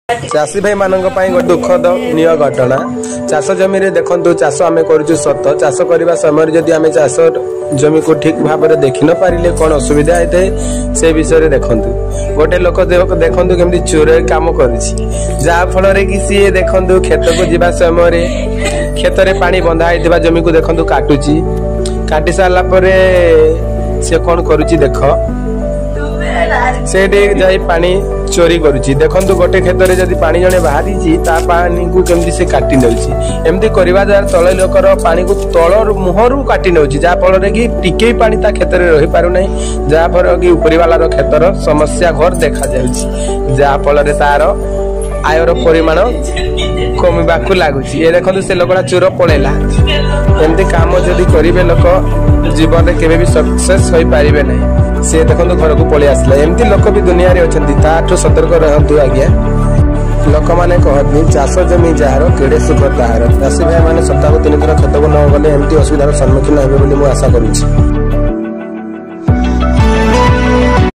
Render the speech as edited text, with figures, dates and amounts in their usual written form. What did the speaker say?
चाषी भाई मान दुखदनीय घटना चाष जमी देखु चाष आम करुचु सत चाष करने समय जदि आम चाष जमी को ठीक भाव में देखी न पारे कौन असुविधा होता है से विषय देखु गोटे लोक देखु केमती चोर कम कर कि सी देखु खेत को जीवा समय खेत में पानी बंधा होता जमी को देखु काटुची काटी सारा सी कौन करुची देख से जाई पानी चोरी करुची देखु गोटे खेत में जब पानी जड़े बाहरी पानी को केमती से काटी नौची एमती करवा द्वारा तल लोकर पानी को तल मुहर काटी नौची जहाँफल कि टिके पानी ता खेत में रही पार ना जहाँफल कि उपरी वालार खेतर समस्या घर देखा जहाँफल तार आयर परिमाण कमिबा लगुच ये देखो से लोकटा चोर पड़ेला एमती काम जदि करेंगे लोक जीवन में केवे भी सक्सेस हो पारे ना से देखो घर को पलि आसला एमती लोक भी दुनिया रे अछंती ताठू सतर्क रहतु आज्ञा लोक माने कहती चाष जमी जार केड़े सुख ताहार चाषी भाई मैंने सप्ताह को 3 थर खेत को न गले एमती असुविधार सम्मुखीन हेबे बोली मु आशा करूछि।